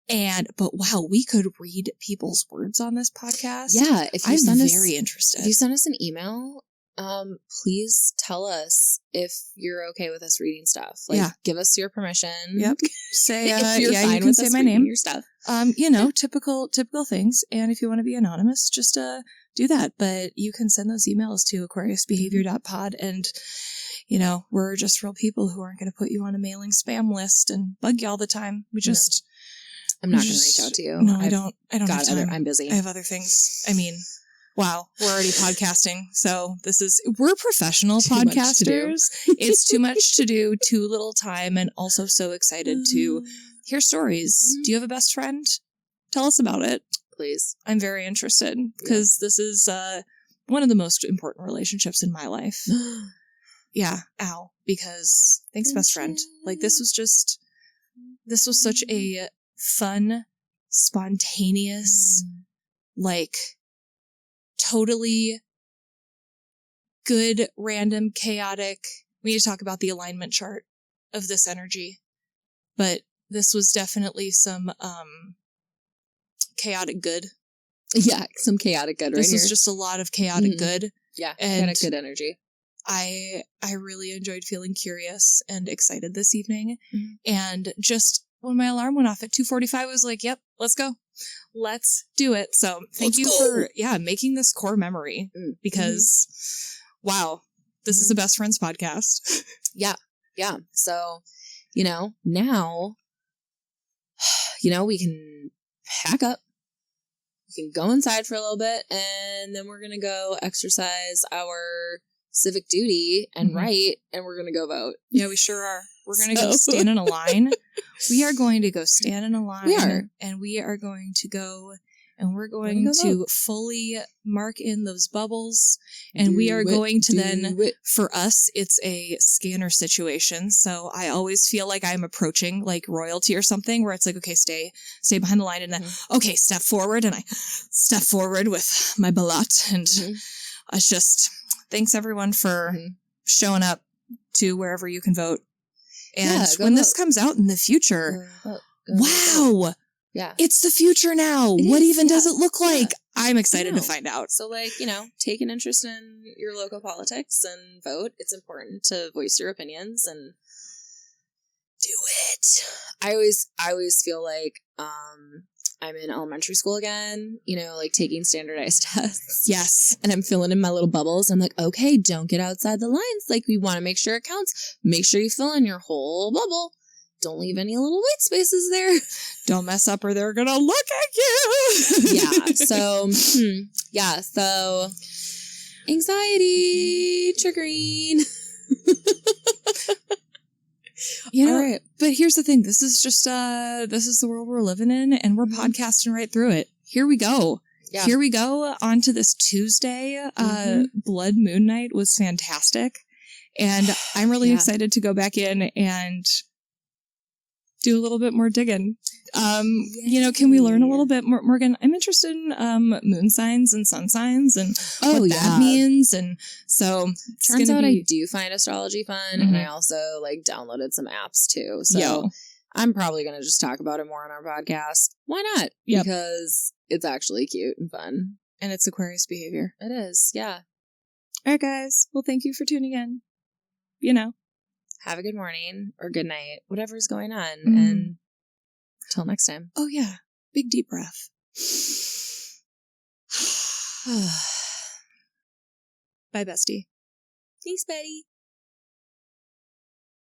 But wow, we could read people's words on this podcast. Yeah. I'm very interested. If you send us an email, please tell us if you're okay with us reading stuff. Like, give us your permission. Yep. Say, if you're fine you can with say us my reading name. your stuff. Typical things. And if you want to be anonymous, just do that. But you can send those emails to aquariusbehavior.pod, and, we're just real people who aren't going to put you on a mailing spam list and bug you all the time. I'm not going to reach out to you. No, I don't have time. I'm busy. I have other things. I mean, wow, we're already podcasting. So we're professional podcasters. It's too much to do, too little time, and also so excited to hear stories. Do you have a best friend? Tell us about it. Please. I'm very interested because this is one of the most important relationships in my life. Yeah. Ow. Because thanks, best friend. Like, this was such a fun, spontaneous, like, totally good, random, chaotic. We need to talk about the alignment chart of this energy. But this was definitely some chaotic good. Yeah, some chaotic good right here. This was just a lot of chaotic good. Yeah, and kind of good energy. I really enjoyed feeling curious and excited this evening. And just when my alarm went off at 2:45, I was like, yep, let's go. Let's do it. So thank you for making this core memory because, wow, this is a best friends podcast. Yeah. So, now, we can pack up. We can go inside for a little bit, and then we're going to go exercise our civic duty and write, and we're going to go vote. Yeah, we sure are. We're going to go stand in a line. We are going to go stand in a line. We are. And we are going to go, and we're going to fully mark in those bubbles. And we are going to then, for us, it's a scanner situation. So I always feel like I'm approaching like royalty or something where it's like, okay, stay behind the line. And then, okay, step forward. And I step forward with my ballot. And it's just, thanks everyone for showing up to wherever you can vote. And when this comes out in the future, wow. Yeah. It's the future now. What even does it look like? I'm excited to find out. So, take an interest in your local politics and vote. It's important to voice your opinions and do it. I always feel like I'm in elementary school again, taking standardized tests. Yes. And I'm filling in my little bubbles. I'm like, okay, don't get outside the lines. Like, we want to make sure it counts. Make sure you fill in your whole bubble. Don't leave any little white spaces there. Don't mess up or they're going to look at you. Yeah. So, anxiety, triggering. All right. But here's the thing. This is just, this is the world we're living in, and we're podcasting right through it. Here we go. Yeah. Here we go on to this Tuesday. Blood Moon Night was fantastic. And I'm really excited to go back in and do a little bit more digging. Can we learn a little bit more, Morgan? I'm interested in moon signs and sun signs and what that means. And so turns out I do find astrology fun, and I also downloaded some apps too. So I'm probably going to just talk about it more on our podcast. Why not? Yep. Because it's actually cute and fun. And it's Aquarius behavior. It is, yeah. All right, guys. Well, thank you for tuning in. Have a good morning or good night, whatever's going on. And till next time. Oh, yeah. Big deep breath. Bye, bestie. Thanks, Betty.